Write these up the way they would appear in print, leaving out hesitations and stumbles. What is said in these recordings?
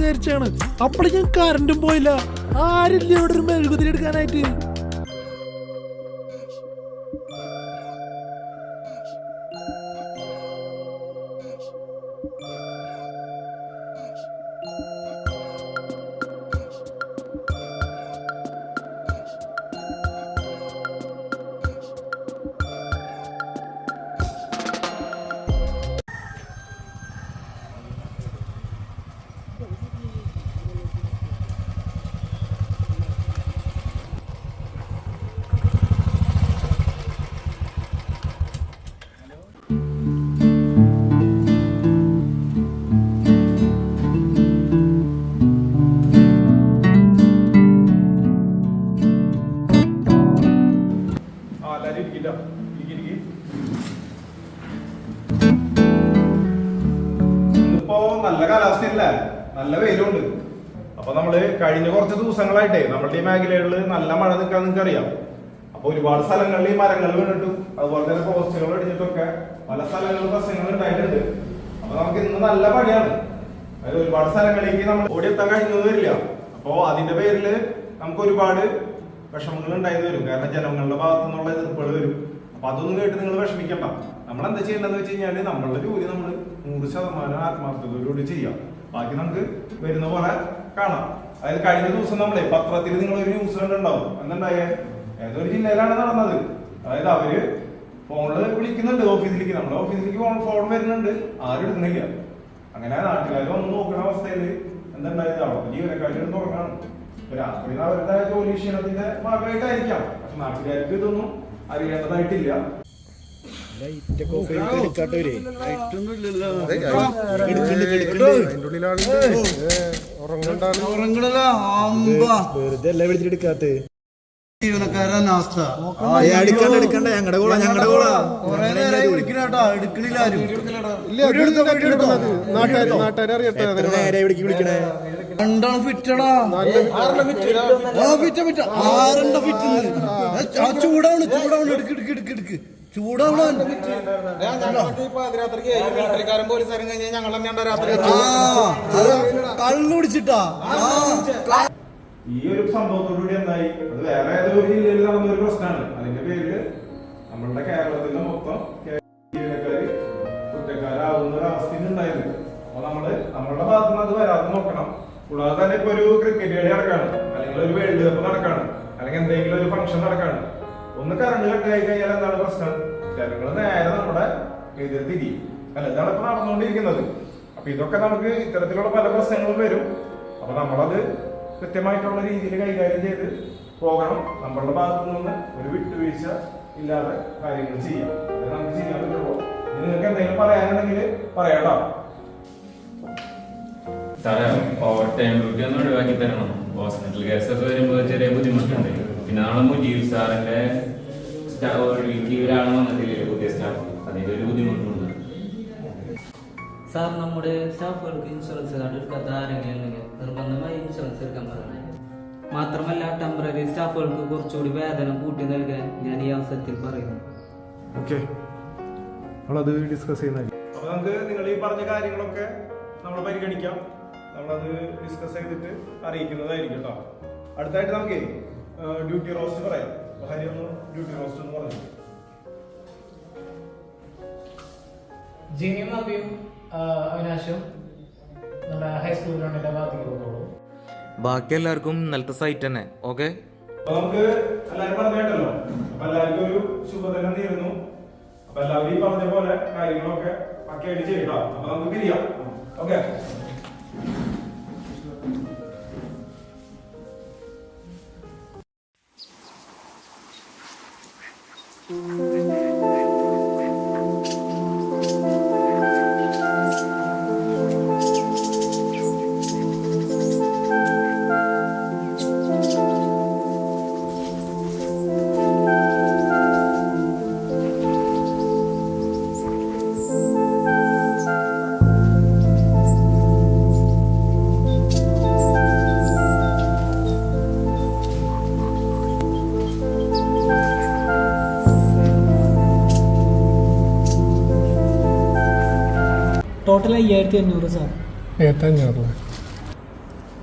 വിചാരിച്ചാണ്. അപ്പോഴേക്കും കറണ്ടും പോയില്ല. ആരില്ല ഇവിടെ ഒരു മെഴുകുതിരി എടുക്കാനായിട്ട്. നല്ല കാലാവസ്ഥയില്ല, നല്ല വെയിലുണ്ട്. അപ്പൊ നമ്മള് കഴിഞ്ഞ കുറച്ച് ദിവസങ്ങളായിട്ടേ നമ്മളുടെ ഈ മേഖലകളിൽ നല്ല മഴ നിൽക്കാൻ നിങ്ങൾക്ക് അറിയാം. അപ്പൊ ഒരുപാട് സ്ഥലങ്ങളിൽ ഈ മരങ്ങൾ വീണിട്ടും അതുപോലെ തന്നെ പോസ്റ്റുകൾ അടിച്ചിട്ടൊക്കെ പല സ്ഥലങ്ങളിലും പ്രശ്നങ്ങൾ ഉണ്ടായിട്ടുണ്ട്. അപ്പൊ നമുക്ക് ഇന്ന് നല്ല പണിയാണ്. അതായത് ഒരുപാട് സ്ഥലങ്ങളിലേക്ക് നമ്മൾ ഓടിയെത്താൻ കഴിഞ്ഞു വരില്ല. അപ്പോ അതിന്റെ പേരിൽ നമുക്ക് ഒരുപാട് വിഷമങ്ങൾ ഉണ്ടായിരുന്നു വരും. കാരണം ജനങ്ങളുടെ ഭാഗത്തു നിന്നുള്ള എതിർപ്പുകൾ വരും. അപ്പൊ അതൊന്നും കേട്ട് നിങ്ങൾ വിഷമിക്കണ്ട. നമ്മൾ എന്താ ചെയ്യേണ്ടതെന്ന് വെച്ച് കഴിഞ്ഞാല് നമ്മളുടെ ജോലി നമ്മൾ 100% ആത്മാർത്ഥതയോടുകൂടി ചെയ്യാം. ബാക്കി നമുക്ക് വരുന്ന പോലെ കാണാം. അതായത് കഴിഞ്ഞ ദിവസം നമ്മളെ പത്രത്തിൽ നിങ്ങൾ ഒരു ന്യൂസ് കണ്ടുണ്ടാവും. എന്തുണ്ടായേ, ഏതൊരു ജില്ലയിലാണ് നടന്നത്. അതായത് അവര് ഫോണില് വിളിക്കുന്നുണ്ട് ഓഫീസിലേക്ക്, നമ്മുടെ ഓഫീസിലേക്ക് ഫോൺ വരുന്നുണ്ട്, ആരും എടുക്കുന്നില്ല. അങ്ങനെ നാട്ടുകാർ വന്ന് നോക്കുന്ന അവസ്ഥയില് എന്തുണ്ടായത്, അവിടെ ജീവനക്കാരും തുറക്കാണ്. രാത്രി അവരുടെ ജോലി ക്ഷീണത്തിന്റെ ഭാഗമായിട്ടായിരിക്കാം. പക്ഷെ നാട്ടുകാർക്ക് ഇതൊന്നും അറിയേണ്ടതായിട്ടില്ല. ജീവനക്കാരുടെ അവസ്ഥ ഞങ്ങളുടെ കൂടെ ഞങ്ങളുടെ കൂടെ കൊറേ നേരം വിളിക്കണേട്ടാ, എടുക്കണില്ലാരും. രണ്ടാണ് ഫിറ്റടാ, ഫിറ്റ 6 ഫിറ്റ്. ചൂടാവണ് ചൂടാവണ്, എടുക്ക് ചൂടാവണം. കള്ളുടിച്ചിട്ടാ ഈ ഒരു സംഭവത്തോടുകൂടി എന്തായി, അത് വേറെ ഏതോ ഒരു ജില്ലയിൽ നടന്ന ഒരു പ്രശ്നമാണ്. അതിന്റെ പേരില് നമ്മളുടെ കേരളത്തിന്റെ മൊത്തം ജീവനക്കാര് കുറ്റക്കാരാവുന്ന ഒരു അവസ്ഥ ഉണ്ടായിരുന്നു. അപ്പൊ നമ്മളുടെ ഭാഗത്ത് നിന്ന് അത് വരാതെ നോക്കണം. കൂടാതെ തന്നെ ഇപ്പൊ ഒരു ക്രിക്കറ്റ് കളി നടക്കാണ്, അല്ലെങ്കിൽ ഒരു വേൾഡ് കപ്പ് നടക്കാണ്, അല്ലെങ്കിൽ എന്തെങ്കിലും ഒരു ഫംഗ്ഷൻ നടക്കാണ്. ഒന്ന് കറണ്ട് കട്ടായി കഴിഞ്ഞാൽ എന്താണ് പ്രശ്നം, ജനങ്ങൾ നേരെ നമ്മുടെ എതിർത്തിരിക്കും. അല്ല, ഇതാണ് ഇപ്പൊ നടന്നുകൊണ്ടിരിക്കുന്നത്. അപ്പൊ ഇതൊക്കെ നമുക്ക് ഇത്തരത്തിലുള്ള പല പ്രശ്നങ്ങളും വരും. അപ്പൊ നമ്മളത് കൃത്യമായിട്ടുള്ള രീതിയിൽ കൈകാര്യം ചെയ്ത് പോകണം. നമ്മളുടെ ഭാഗത്തു നിന്ന് ഒരു വിട്ടുവീഴ്ച ഇല്ലാതെ കാര്യങ്ങൾ ചെയ്യാം. അത് നമുക്ക് ചെയ്യാൻ പറ്റുള്ളൂ. നിങ്ങൾക്ക് എന്തെങ്കിലും പറയാനുണ്ടെങ്കിൽ പറയാട്ടോ. സാറേ, ഓവർ ടൈം ഡ്യൂട്ടി ഒന്ന് ഒഴിവാക്കി തരണം. ഹോസ്പിറ്റൽ കേസൊക്കെ വരുമ്പോൾ ചെറിയ ബുദ്ധിമുട്ടുണ്ട്. പിന്നെ നാളെ മുജീബ് സാറിന്റെ ഒരാൾ വന്നിട്ടില്ല, പുതിയ സ്റ്റാഫ്. അതിന്റെ ഒരു ബുദ്ധിമുട്ടുണ്ട്. സാർ, നമ്മുടെ സ്റ്റാഫുകൾക്ക് ഇൻഷുറൻസ് കാർഡ് എടുക്കാത്ത ആരെങ്കിലും ഉണ്ടെങ്കിൽ നിർബന്ധമായി ഇൻഷുറൻസ് എടുക്കാൻ പറഞ്ഞു. മാത്രമല്ല, ടെമ്പററി സ്റ്റാഫുകൾക്ക് കുറച്ചുകൂടി വേതനം കൂട്ടി നൽകാൻ ഞാൻ ഈ അവസരത്തിൽ പറയുന്നു. ഓക്കെ, നമ്മളത് ഡിസ്കസ് ചെയ്യുന്നതായിരിക്കും. അപ്പൊ നമുക്ക് നിങ്ങൾ ഈ പറഞ്ഞ കാര്യങ്ങളൊക്കെ നമ്മൾ പരിഗണിക്കാം. നമ്മളത് ഡിസ്കസ് ചെയ്തിട്ട് അറിയിക്കുന്നതായിരിക്കും കേട്ടോ. അടുത്തായിട്ട് നമുക്ക് ഡ്യൂട്ടി റോസ്റ്റ് പറയാം. ഹരി ഒന്ന് ഡ്യൂട്ടി റോസ്റ്റ് എന്ന് പറഞ്ഞു. ജിനിയും അബിയും അവിനാശും നമ്മുടെ ഹൈസ്കൂൾ ഗ്രൗണ്ടിന്റെ ഭാഗത്തേക്ക് പോകുള്ളൂ. ബാക്കി എല്ലാവർക്കും ഇന്നലത്തെ സൈറ്റ് തന്നെ. ഓക്കെ, അപ്പൊ നമുക്ക് എല്ലാവരും പറഞ്ഞു കേട്ടല്ലോ. അപ്പൊ എല്ലാവർക്കും ഒരു ശുഭദിനം നേരുന്നു. അപ്പൊ എല്ലാവരും ഈ പറഞ്ഞ പോലെ കാര്യങ്ങളൊക്കെ പക്കയായിട്ട് ചെയ്യട്ടോ. അപ്പൊ നമുക്ക് പിരിയാം. ഓക്കെ. Total 5500 sir. 1500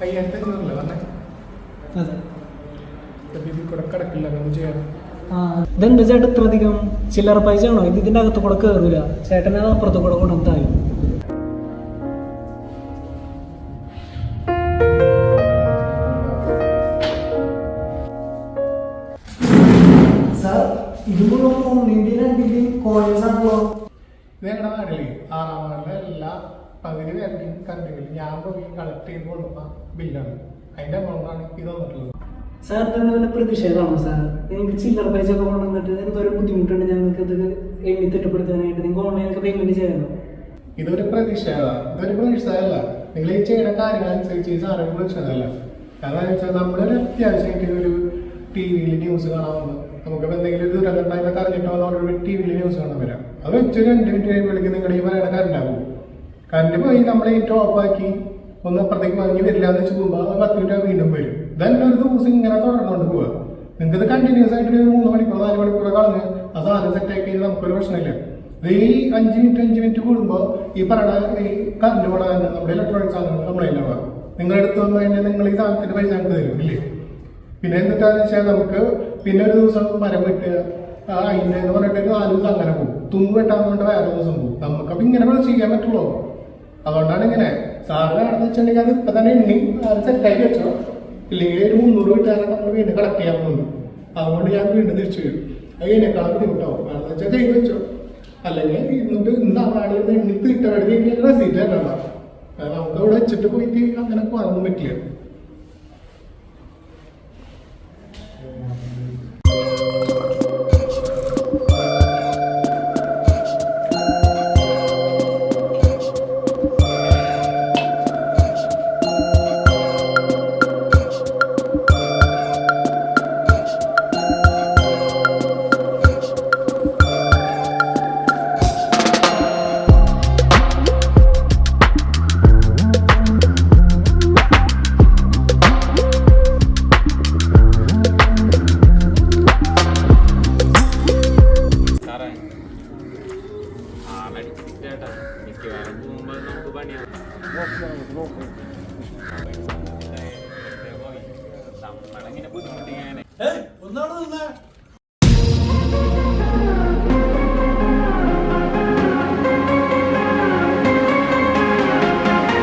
5500 പറഞ്ഞേ. അതെ. ഇതിൽ കൂടെ കിടക്കില്ല, നമുക്ക് ചെയ്യാം. ഇതെന്താ ചേട്ടാ ഇത്ര അധികം ചില്ലറ പൈസ ആണോ? ഇതിന്റെ അകത്ത് കൂടെ കയറൂല, ചേട്ടനെ അപ്പുറത്ത് കൂടെ കൊണ്ടുവന്നായി. സാർ ഇത് കോയിൻസ് ആണല്ലോ. ഇത് ഞങ്ങളുടെ നാട്ടില് ആറാമങ്ങളുടെ എല്ലാ പകുതി പേരുടെയും കറണ്ടിലും ഞാൻ പോയി കളക്ട് ചെയ്ത് കൊടുക്കുന്ന ബില്ലാണ്. അതിന്റെ എമൗണ്ടാണ് ഇത് വന്നിട്ടുള്ളത്. സാർ തന്നെ വല്ല പ്രതിഷേധമാണോ സാർ? നിങ്ങൾക്ക് ചില്ലറ പൈസ ഒക്കെ കൊണ്ടുവന്നിട്ട് എന്തോരം ബുദ്ധിമുട്ടുണ്ട് ഞങ്ങൾക്ക് ഇത് എണ്ണി തിട്ടപ്പെടുത്താനായിട്ട്. നിങ്ങൾക്ക് ഓൺലൈനൊക്കെ പേയ്മെന്റ് ചെയ്യണം. ഇതൊരു പ്രതിഷേധമല്ല. നിങ്ങൾ ഈ ചെയ്യുന്ന കാര്യങ്ങളനുസരിച്ച് ഈ സാധനം പ്രതിഷേധമല്ല. കാരണം വെച്ചാൽ നമ്മളൊരു അത്യാവശ്യമായിട്ട് ഒരു ടി വിയിൽ ന്യൂസ് കാണാൻ വന്നു, നമുക്കിപ്പോൾ എന്തെങ്കിലും ഒരു ദുരന്തമായിട്ട് അറിഞ്ഞിട്ടോ നമ്മളൊരു ടി വിയിൽ ന്യൂസ് കാണാൻ വരാം. അത് വെച്ചൊരു 2 മിനിറ്റ് കഴിയുമ്പോഴേക്കും നിങ്ങളുടെ ഈ പറയുന്ന കറണ്ടാകും. കറണ്ട് പോയി നമ്മൾ ഏറ്റവും ഓഫാക്കി ഒന്ന് അപ്പുറത്തേക്ക് വാങ്ങി വരില്ല എന്ന് വെച്ച് പോകുമ്പോൾ 10 മിനിറ്റ് വീണ്ടും വരും. ഇതന്നെ ഒരു ദിവസം ഇങ്ങനെ തുടർന്നുകൊണ്ട് പോവുക. നിങ്ങൾക്ക് ഇത് കണ്ടിന്യൂസ് ആയിട്ട് ഒരു 3 മണിക്കൂർ 4 മണിക്കൂർ കളഞ്ഞ് ആ സാധനം സെറ്റാക്കി കഴിഞ്ഞാൽ നമുക്കൊരു പ്രശ്നമില്ല. ഈ 5 മിനിറ്റ് കൂടുമ്പോൾ ഈ പറയുന്ന ഈ കറണ്ട് പോടാൻ നമ്മുടെ ഇലക്ട്രോണിക് സാധനങ്ങൾ കംപ്ലൈന്റ് ആവാം. നിങ്ങളുടെ അടുത്ത് വന്നു കഴിഞ്ഞാൽ നിങ്ങൾ ഈ സാധനത്തിന്റെ പൈസ ഞങ്ങൾക്ക് തരും ഇല്ലേ? പിന്നെ എന്താണെന്ന് വെച്ചാൽ നമുക്ക് പിന്നെ ഒരു ദിവസം മരം വെട്ടുക അതിൻ്റെ എന്ന് പറഞ്ഞിട്ട് 4 ദിവസം അങ്ങനെ പോകും. തുമ്പ് വെട്ടാൻ കൊണ്ട് വേറെ ദിവസം പോകും. നമുക്കപ്പോൾ ഇങ്ങനെ ചെയ്യാൻ പറ്റുള്ളൂ. അതുകൊണ്ടാണ് ഇങ്ങനെ സാറിനാണെന്ന് വെച്ചിട്ടുണ്ടെങ്കിൽ അത് ഇപ്പം തന്നെ എണ്ണി അത് സെറ്റാക്കി വെച്ചോ. ഇല്ലെങ്കിൽ ഒരു 300 വീട്ടുകാരെ നമ്മൾ വീണ്ടും കളക്ട് ചെയ്യാൻ പോകുന്നു. അതുകൊണ്ട് ഞാൻ വീണ്ടും തിരിച്ചു വരും. അത് അതിനേക്കാളും ബുദ്ധിമുട്ടാവും. കാരണം വെച്ചാൽ ചെയ്ത് വെച്ചോ. അല്ലെങ്കിൽ ഇന്ന് നാട്ടിൽ എണ്ണി തീട്ടവഴി റെസീറ്റ് അല്ല. നമുക്ക് ഇവിടെ വെച്ചിട്ട് പോയിട്ട് അങ്ങനെ പോകാനൊന്നും പറ്റില്ല.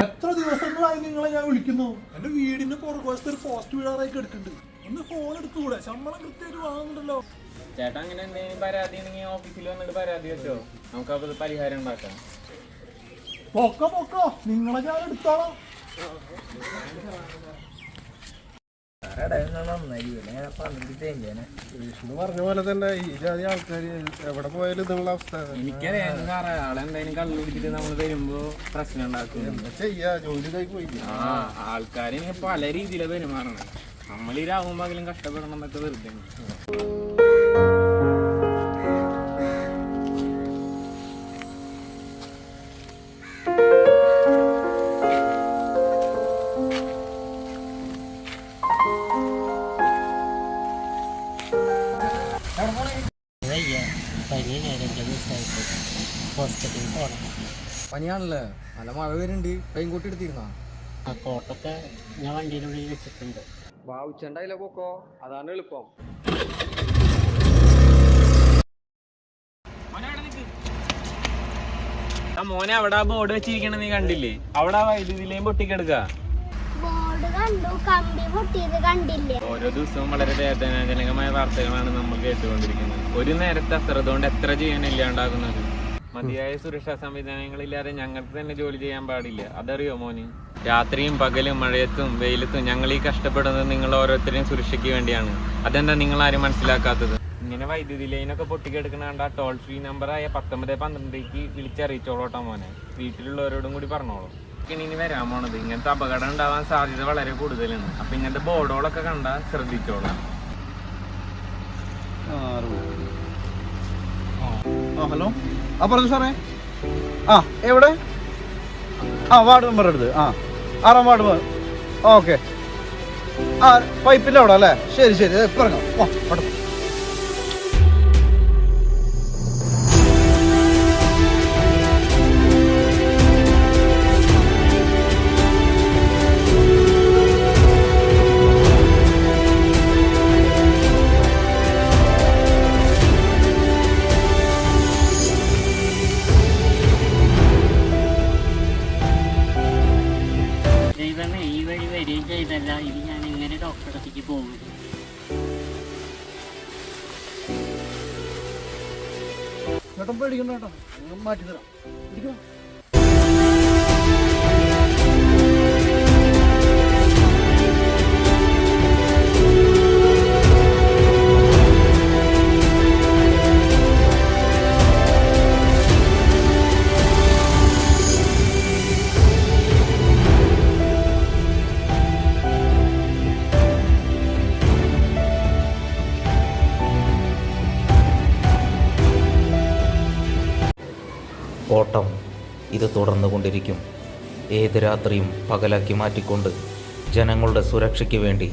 എത്ര ദിവസങ്ങളായി നിങ്ങളെ ഞാൻ വിളിക്കുന്നു. എന്റെ വീടിന്റെ പുറകുവശത്ത് ഒരു പോസ്റ്റ് വീഴാറായി കിടക്കുന്നുണ്ട്. ഒന്ന് ഫോൺ എടുത്തുകൂടെ? ശമ്പളം കൃത്യമായിട്ട് വാങ്ങുന്നുണ്ടല്ലോ. ചേട്ടാ അങ്ങനെ എന്തെങ്കിലും പരാതി ഉണ്ടെങ്കിൽ ഓഫീസിൽ വന്നിട്ട് പരാതി വെച്ചോ, നമുക്കത് പരിഹാരം ഉണ്ടാക്കാം. പൊക്കോ നിങ്ങളെ ഞാൻ എടുത്തോളാം. പറഞ്ഞ പോലെ തന്നെ ഈ ജാതി ആൾക്കാർ എവിടെ പോയാലും നിങ്ങളുടെ അവസ്ഥ എനിക്കറിയാം. ആളെന്തായാലും കള്ളു കുടിച്ചിട്ട് നമ്മൾ വരുമ്പോ പ്രശ്നം ഉണ്ടാക്കും. ചെയ്യാ ജോലി പോയി ആൾക്കാർ പല രീതിയിലാണ് പെരുമാറണം. നമ്മൾ ഈ രാവും പകലും കഷ്ടപ്പെടണം എന്നൊക്കെ വെറുതെ. പനിയാണല്ലേ? നല്ല മഴ വരുന്നുണ്ട്. റെയിൻകോട്ട് എടുത്തിരുന്നോ? ആ കോട്ടൊക്കെ ഞാൻ വണ്ടിയുടെ ഉള്ളിൽ വെച്ചിട്ടുണ്ട്. ഉച്ചണ്ടായില്ല പോക്കോ, അതാണ് എളുപ്പം. മോനെ അവിടെ ബോർഡ് വെച്ചിരിക്കണ നീ കണ്ടില്ലേ? അവിടെ വൈദ്യുതിയിലേയും പൊട്ടിക്കെടുക്ക. ഓരോ ദിവസവും വളരെ വേദനാജനകമായ വാർത്തകളാണ് നമ്മൾ കേട്ടുകൊണ്ടിരിക്കുന്നത്. ഒരു നേരത്തെ അശ്രദ്ധ കൊണ്ട് എത്ര ജീവൻ ഇല്ലാണ്ടാകുന്നത്. മതിയായ സുരക്ഷാ സംവിധാനങ്ങളില്ലാതെ ഞങ്ങൾക്ക് തന്നെ ജോലി ചെയ്യാൻ പാടില്ല. അതറിയോ മോന്? രാത്രിയും പകലും മഴയത്തും വെയിലത്തും ഞങ്ങൾ ഈ കഷ്ടപ്പെടുന്നത് നിങ്ങൾ ഓരോരുത്തരെയും സുരക്ഷയ്ക്ക് വേണ്ടിയാണ്. അതെന്താ നിങ്ങൾ ആരും മനസ്സിലാക്കാത്തത്? ഇങ്ങനെ വൈദ്യുതി ലൈനൊക്കെ പൊട്ടിക്കെടുക്കണ കണ്ട ടോൾ ഫ്രീ നമ്പറായ 1912 വിളിച്ചറിയിച്ചോളോട്ടാ മോനെ. വീട്ടിലുള്ളവരോടും കൂടി പറഞ്ഞോളൂ. ഇനി വരാൻ പോണത് ഇങ്ങനത്തെ അപകടം ഉണ്ടാവാൻ സാധ്യത വളരെ കൂടുതലാണ്. അപ്പൊ ഇങ്ങനത്തെ ബോർഡുകളൊക്കെ കണ്ടാൽ ശ്രദ്ധിച്ചോളാം. ഹലോ, പറഞ്ഞു സാറേ. എവിടെ? വാർഡ് മെമ്പർ എടുത്ത് 6-ാം വാർഡ്. ഓക്കെ. പൈപ്പിൻ്റെ അവിടെ അല്ലേ? ശരി ഇറങ്ങാം. ഡോക്ടറുടെ അടുത്തേക്ക് പോകുന്നത്. ചേട്ടൻ പേടിക്കണ്ട കേട്ടോ, ഞാൻ മാറ്റി തരാം. ഇരിക്കണം. ഓട്ടം ഇത് തുടർന്നുകൊണ്ടിരിക്കും. ഏത് രാത്രിയും പകലാക്കി മാറ്റിക്കൊണ്ട് ജനങ്ങളുടെ സുരക്ഷയ്ക്ക് വേണ്ടി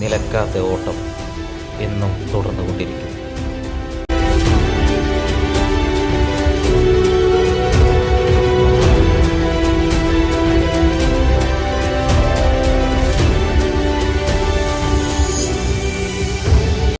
നിലക്കാത്ത ഓട്ടം എന്നും തുടർന്നുകൊണ്ടിരിക്കും.